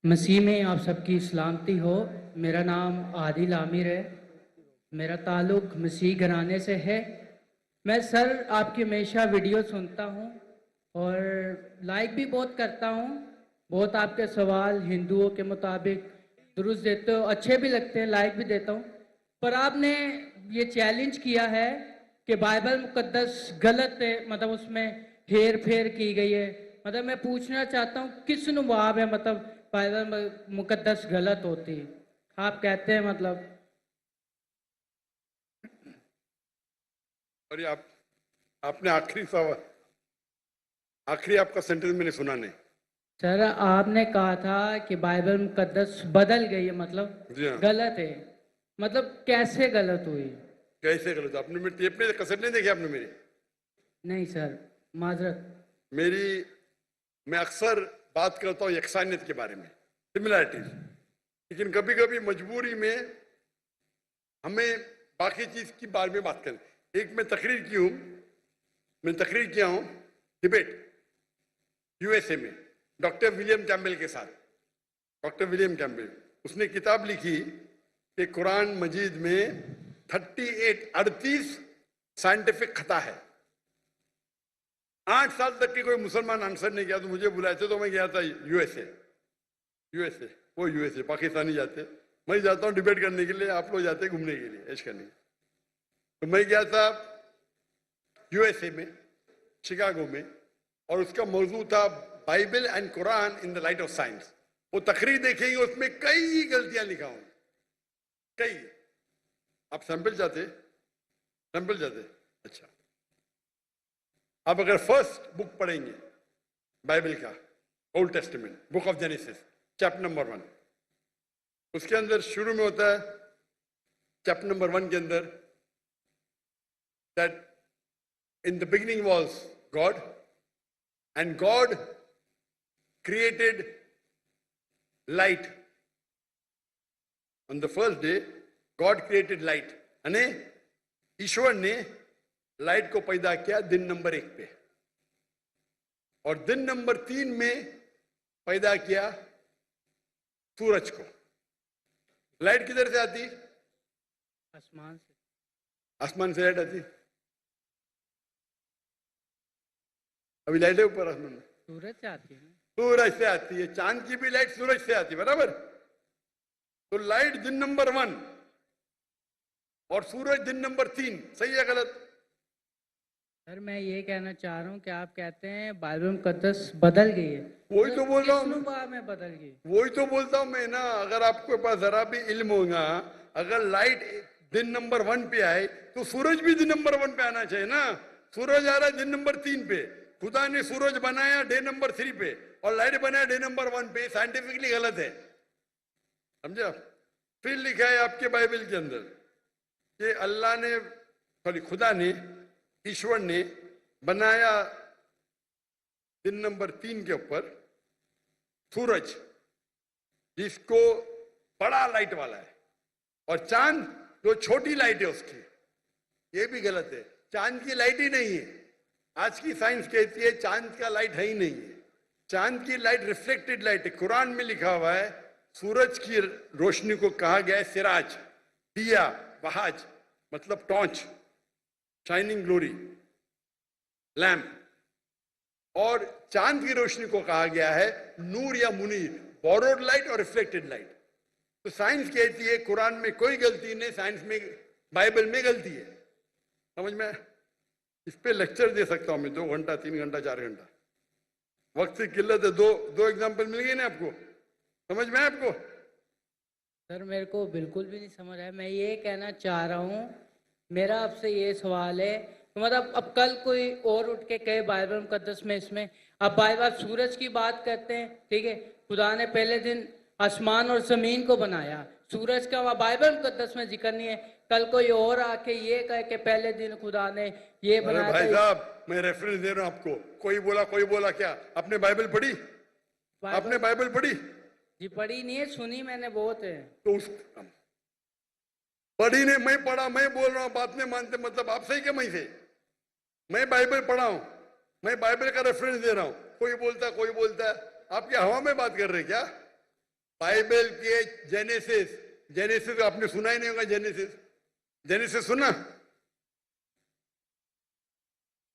मसीह में आप सबकी सलामती हो। मेरा नाम आदिल आमिर है। मेरा ताल्लुक़ मसीह घराने से है। मैं सर आपकी हमेशा वीडियो सुनता हूँ और लाइक भी बहुत करता हूँ। बहुत आपके सवाल हिंदुओं के मुताबिक दुरुस्त देते हो, अच्छे भी लगते हैं, लाइक भी देता हूँ। पर आपने ये चैलेंज किया है कि बाइबल मुकद्दस गलत है, मतलब उसमें हेर फेर की गई है। मतलब मैं पूछना चाहता हूँ किस नुबाब है, मतलब बाइबल मुकद्दस गलत होती है आप कहते हैं, मतलब। और ये आपने आखिरी सवाल, आखिरी आपका सेंटेंस मैंने सुना नहीं। सर आपने कहा था कि बाइबल मुकद्दस बदल गई है, मतलब जी हाँ। गलत है। मतलब कैसे गलत हुई? कैसे गलत? आपने मेरी टेप नहीं, कसर नहीं देखी आपने मेरी? नहीं सर, माजरत। मेरी मैं अक्सर बात करता हूँ यकसानियत के बारे में, सिमिलैरिटीज, लेकिन कभी कभी मजबूरी में हमें बाकी चीज की बारे में बात करें। एक मैं तकरीर किया हूँ डिबेट यूएसए में डॉक्टर विलियम कैम्बेल के साथ। डॉक्टर विलियम कैम्बेल, उसने किताब लिखी कि कुरान मजीद में 38 साइंटिफिक खता है। 8 साल तक के कोई मुसलमान आंसर नहीं किया, तो मुझे बुलाए थे, तो मैं गया था यूएसए पाकिस्तानी जाते, मैं जाता हूँ डिबेट करने के लिए, आप लोग जाते हैं घूमने के लिए, ऐश करने। तो मैं गया था यूएसए में, शिकागो में, और उसका मौजू था Bible and Quran in the light of science. वो तकरीर देखेंगे, उसमें कई गलतियां लिखा हूं, कई। आप सैंपल जाते? अच्छा, आप अगर फर्स्ट बुक पढ़ेंगे बाइबल का, old testament, book of genesis, chapter number 1, उसके अंदर शुरू में होता है, चैप्टर नंबर 1 के अंदर, that in the beginning was God and God created light on the first day. God created light, यानी ईश्वर ने लाइट को पैदा किया दिन नंबर 1 पे, और दिन नंबर 3 में पैदा किया सूरज को। लाइट किधर से आती? आसमान से। आसमान से लाइट आती। अभी लाइट है ऊपर आसमान में? सूरज से आती है। सूरज से आती है। चांद की भी लाइट सूरज से आती है, बराबर? तो लाइट दिन नंबर 1 और सूरज दिन नंबर 3, सही है गलत? सर मैं ये कहना चाह रहा हूँ कि आप कहते हैं बाइबल मुकद्दस बदल गई है, वही तो बोल रहा किस हूँ, नुबाब में बदल गई? वही तो बोलता हूं मैं ना। अगर आपके पास जरा भी इल्म होगा, अगर लाइट दिन नंबर 1 पे आए तो सूरज भी दिन नंबर 1 पे आना चाहिए ना। सूरज आ रहा है दिन नंबर 3 पे, खुदा ने सूरज बनाया डे नंबर 3 पे और लाइट बनाया डे नंबर 1 पे, साइंटिफिकली गलत है, समझे? फिर लिखा है आपके बाइबल के अंदर कि अल्लाह ने, सॉरी, खुदा ने, ईश्वर ने बनाया दिन नंबर 3 के ऊपर सूरज, जिसको बड़ा लाइट वाला है, और चांद जो छोटी लाइट है उसकी। ये भी गलत है, चांद की लाइट ही नहीं है। आज की साइंस कहती है चांद का लाइट है ही नहीं है। चांद की लाइट रिफ्लेक्टेड लाइट है। कुरान में लिखा हुआ है सूरज की रोशनी को कहा गया है सिराज, दिया, बहाज, मतलब टॉर्च, शाइनिंग ग्लोरी, लैम्प। और चांद की रोशनी को कहा गया है नूर या मुनीर, बोरोड लाइट और रिफ्लेक्टेड लाइट। तो साइंस कहती है कुरान में कोई गलती नहीं, साइंस में, बाइबल में गलती है। समझ में? इस पे लेक्चर दे सकता हूं मैं 2 घंटा, 3 घंटा, 4 घंटा। वक्त की किल्लत है। दो एग्जाम्पल मिल गए ना आपको? समझ में आपको? सर मेरे को बिल्कुल भी नहीं समझ आया। मैं ये कहना चाह रहा हूँ, मेरा आपसे ये सवाल है, तो मतलब अब कल कोई और उठ के कहे बाइबल मुकद्दस में, इसमें अब बाइबल सूरज की बात करते हैं, ठीक है, खुदा ने पहले दिन आसमान और जमीन को बनाया, सूरज का वह बाइबल मुकद्दस में जिक्र नहीं है। कल कोई और आके ये कहे कि पहले दिन खुदा ने ये अरे बनाया भाई था। साहब, मैं रेफरेंस दे रहा हूं आपको। कोई बोला क्या? आपने बाइबल पढ़ी? आपने बाइबल पढ़ी? जी पढ़ी नहीं है, सुनी मैंने बहुत है। तो उस पढ़ी नहीं, मैं पढ़ा, मैं बोल रहा हूं, बात नहीं मानते, मतलब आप सही क्या मैं से? मैं बाइबल पढ़ा हूं, मैं बाइबल का रेफरेंस दे रहा हूं। कोई बोलता है, आप क्या हवा में बात कर रहे क्या? बाइबल के जेनेसिस, जेनेसिस आपने सुना ही नहीं होगा। जेनेसिस, जेनेसिस सुना?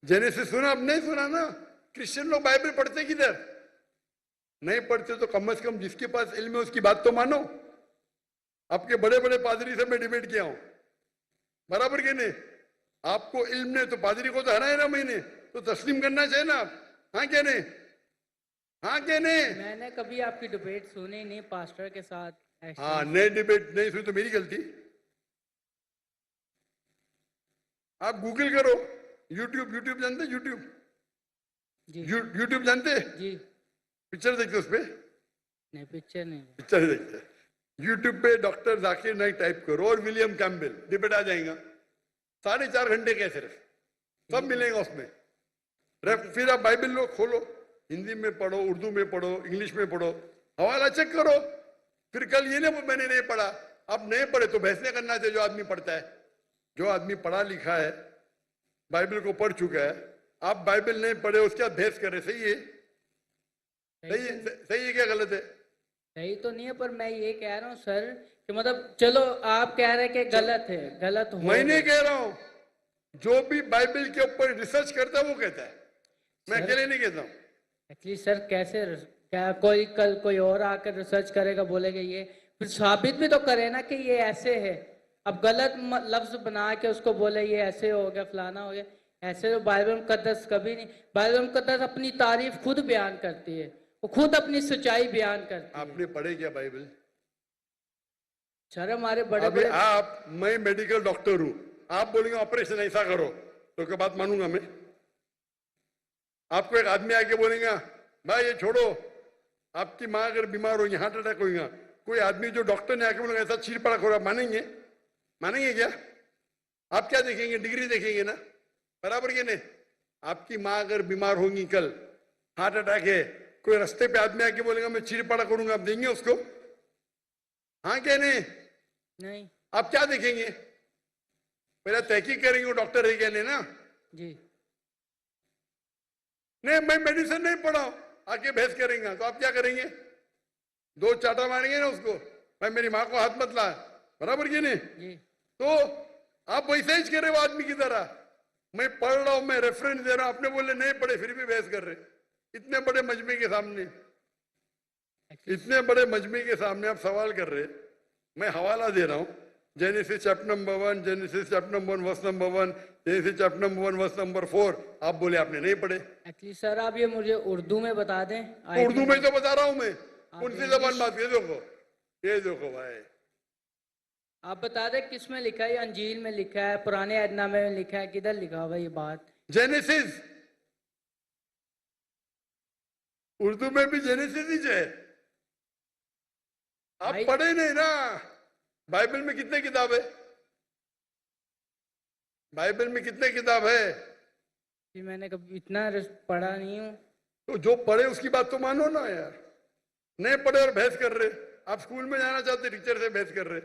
जेनेसिस सुना? आप नहीं सुना ना। क्रिश्चियन लोग बाइबल पढ़ते किधर? नहीं पढ़ते तो कम से कम जिसके पास इल्म है उसकी बात तो मानो। आपके बड़े बड़े पादरी से मैं डिबेट किया हूं, बराबर के नहीं? आपको इल्म नहीं तो पादरी को तो हराए ना महीने, तो तस्लीम करना चाहिए ना आप। हाँ क्या नहीं? हाँ क्या नहीं? मैंने कभी आपकी डिबेट सुनी नहीं पास्टर के साथ। हाँ, नहीं डिबेट नहीं सुनी तो मेरी गलती। आप गूगल करो, यूट्यूब, यूट्यूब जानते? यूट्यूब, जी यूट्यूब जानते? जी। पिक्चर देखते उस पे? नहीं, पिक्चर नहीं। पिक्चर देखते। यूट्यूब पे डॉक्टर जाकिर नाइक टाइप करो और विलियम कैम्पबेल, डिबेट आ जाएगा। 4.5 घंटे के सिर्फ, सब मिलेगा उसमें। फिर आप बाइबल लो, खोलो, हिंदी में पढ़ो, उर्दू में पढ़ो, इंग्लिश में पढ़ो, हवाला चेक करो। फिर कल ये ना मैंने नहीं पढ़ा, अब नहीं पढ़े तो बहस नहीं करना चाहिए। जो आदमी पढ़ता है, जो आदमी पढ़ा लिखा है, बाइबल को पढ़ चुका है, आप बाइबल नहीं पढ़े उसके बाद बहस करे, सही है? सही है क्या गलत है? सही तो नहीं है, पर मैं ये कह रहा हूँ सर कि मतलब चलो आप कह रहे हैं कि गलत है, गलत हो। मैं नहीं कह रहा हूं, जो भी बाइबल के ऊपर रिसर्च करता है वो कहता है, मैं अकेले नहीं कहता हूं। एक्चुअली सर कैसे, क्या कोई कल कोई और आकर रिसर्च करेगा, बोलेगा ये, फिर साबित भी तो करे ना कि ये ऐसे है। अब गलत लफ्ज बना के उसको बोले ये ऐसे हो गया, फलाना हो गया, ऐसे तो बाइबल मुकद्दस कभी नहीं। बाइबल मुकद्दस अपनी तारीफ खुद बयान करती है, वो खुद अपनी सच्चाई बयान करती है। आपने पढ़े क्या बाइबल? सर हमारे बड़े अभी बड़े आप, मैं मेडिकल डॉक्टर हूं, आप बोलेंगे ऑपरेशन ऐसा करो तो क्या बात मानूंगा मैं? आपको एक आदमी आके बोलेगा भाई ये छोड़ो, आपकी माँ अगर बीमार होगी, हार्ट अटैक होगा, कोई आदमी जो डॉक्टर ने आके बोलेगा ऐसा चीर पड़ा करो, आप मानेंगे? मानेंगे क्या? आप क्या देखेंगे? डिग्री देखेंगे ना, बराबर के नहीं? आपकी माँ अगर बीमार होगी कल, हार्ट अटैक है, कोई रास्ते पे आदमी आके बोलेगा मैं चीर पड़ा करूंगा, आप देंगे उसको? हाँ क्या नहीं? नहीं। आप क्या देखेंगे? पहले तहकीक करेंगे वो डॉक्टर है क्या नहीं ना? जी नहीं, मैं मेडिसिन नहीं पढ़ा, आके बहस करेंगे तो आप क्या करेंगे? 2 चाटा मारेंगे ना उसको, भाई मेरी माँ को हाथ मत ला, बराबर की नहीं? जी। तो आप वैसे ही करे वो आदमी की तरह, मैं पढ़ रहा हूं, मैं रेफरेंस दे रहा हूं, आपने बोले नहीं पढ़े फिर भी बहस कर रहे। इतने बड़े मजमे के सामने, इतने बड़े मजमे के सामने आप सवाल कर रहे, मैं हवाला दे रहा हूं। Genesis chapter number 1, Genesis chapter number 1 verse number 1, Genesis chapter number 1 verse number 4, आप बोले आपने नहीं पढ़े। एक्चुअली सर आप ये मुझे उर्दू में बता दें। उर्दू में तो बता रहा हूं मैं, कौन सी जबान बात? ये देखो, ये देखो भाई, आप बता दें किस में लिखा है? अंजील में लिखा है, पुराने अहदनामे में लिखा है, किधर लिखा हुआ ये बात? जेनेसिस, उर्दू में भी जेनेसिस ही है। आप पढ़े नहीं ना। बाइबल में कितने किताब है? बाइबल में कितने किताब है? जी मैंने कभी इतना पढ़ा नहीं हूँ। तो जो पढ़े उसकी बात तो मानो ना यार। नहीं पढ़े और बहस कर रहे, आप स्कूल में जाना चाहते टीचर से बहस कर रहे,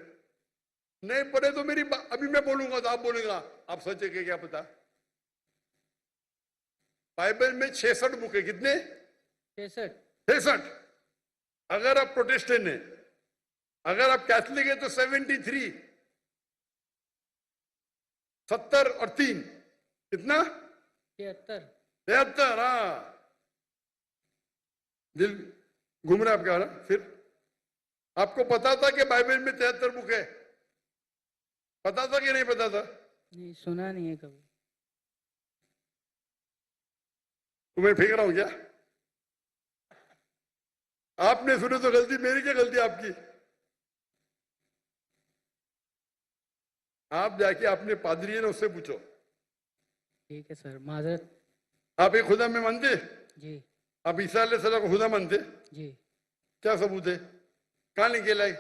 नहीं पढ़े तो मेरी अभी मैं बोलूंगा तो आप बोलेगा आप सच है क्या पता? बाइबल में 66 बुक है, कितने? 66। अगर आप प्रोटेस्टेंट है, अगर आप कैथलिक है तो 73, 70 और 3 कितना? 73। हाँ, दिल घूम रहा आपका ना। फिर आपको पता था कि बाइबल में 73 बुक है? पता था कि नहीं पता था? नहीं, सुना नहीं है कभी। तो मैं फेंक रहा हूं क्या? आपने सुने तो गलती मेरी, क्या गलती आपकी? आप जाके अपने पादरी है ना उससे पूछो। ठीक है सर, माजरत। आप एक खुदा में मानते? जी। आप ईसा अलैहिस्सलाम को खुदा मानते? जी। क्या सबूत है? कहां निकला है?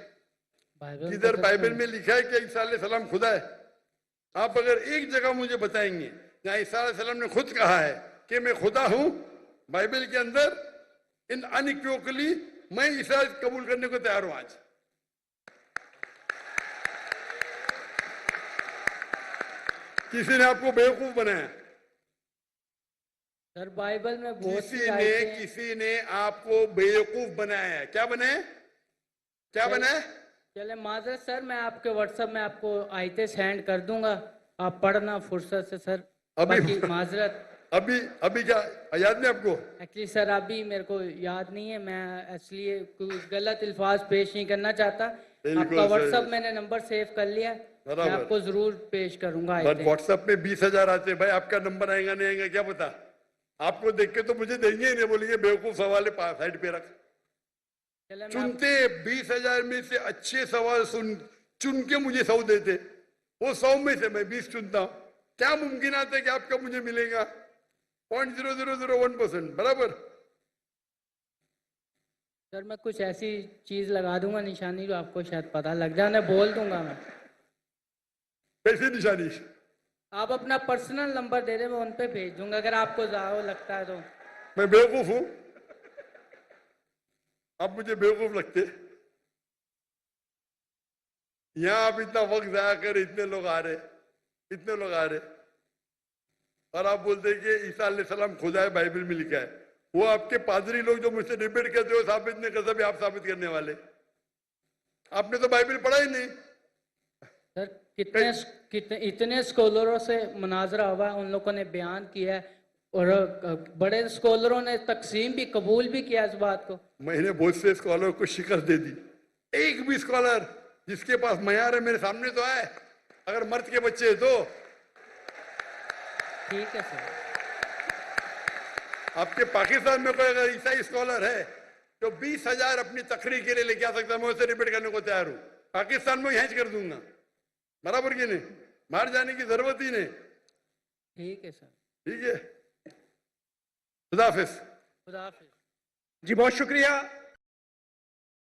किधर बाइबल में लिखा है कि ईसा अलैहिस्सलाम खुदा है? आप अगर एक जगह मुझे बताएंगे जहां ईसा अलैहिस्सलाम ने खुद कहा है कि मैं खुदा हूं, बाइबल के अंदर इन अनइक्विवोकली, मैं ईसा कबूल करने को तैयार हूं आज। किसी ने आपको बेवकूफ बनाया? सर बाइबल में बहुत किसी ने आपको बेवकूफ बनाया है। क्या बनाए? क्या बना है? चले माजरत सर, मैं आपके व्हाट्सएप में आपको आयते सेंड कर दूंगा, आप पढ़ना फुर्सत से सर। अभी बाकी माजरत, अभी अभी क्या याद नहीं आपको? एक्चुअली सर अभी मेरे को याद नहीं है, मैं इसलिए कोई गलत अल्फाज पेश नहीं करना चाहता। बिल्कुल आपका सही। व्हाट्सएप मैंने नंबर सेव कर लिया, मैं बराबर। आपको जरूर पेश करूंगा बट आयते। व्हाट्सएप में 20,000 आते भाई, आपका नंबर आएगा नहीं आएगा क्या पता? आपको देख के तो मुझे देंगे ही नहीं, बोलेंगे बेवकूफ सवाल है, साइड पे रख। चले मैं चुनते 20,000 में से अच्छे सवाल चुन के मुझे 100 देते, वो 100 में से मैं 20 चुनता हूं। क्या मुमकिन आता है कि आपका मुझे मिलेगा? 0.0001%, बराबर। सर मैं कुछ ऐसी चीज लगा दूंगा निशानी जो आपको शायद पता लग जाए, मैं बोल दूंगा मैं। कैसी निशानी? आप अपना पर्सनल नंबर दे दे, मैं उन पे भेज दूंगा अगर आपको ज़्यादा लगता है तो। मैं बेवकूफ हूं? आप मुझे बेवकूफ लगते? यहां आप इतना वक्त जाया कर, इतने लोग आ रहे, इतने लोग आ रहे, और आप बोलते कि ईसा अलैहिस्सलाम खुदा है, बाइबल में लिखा है। वो आपके पादरी लोग जो मुझसे डिबेट करते हो, साबित नहीं कर सकते, आप साबित करने वाले। आपने तो बाइबल पढ़ा ही नहीं। सर कितने कितने इतने स्कॉलरों से मुनाजरा हुआ, उन लोगों ने बयान किया है, और बड़े स्कॉलरों ने तकसीम भी कबूल भी किया इस बात को। मैंने बहुत से स्कॉलर को शिकस्त दे दी। एक भी स्कॉलर जिसके पास मयार है मेरे सामने तो आए, अगर मर्द के बच्चे है तो। ठीक है सर। आपके पाकिस्तान में कोई अगर ईसाई स्कॉलर है तो 20,000 अपनी तकरीर के लिए लेके आ सकता है, मैं उसे रिपीट करने को तैयार हूं। पाकिस्तान में हैंच कर दूंगा, बराबर की नहीं, बाहर जाने की जरूरत ही नहीं। ठीक है सर। ठीक है, खुदा हाफिज। खुदा हाफिज। जी बहुत शुक्रिया।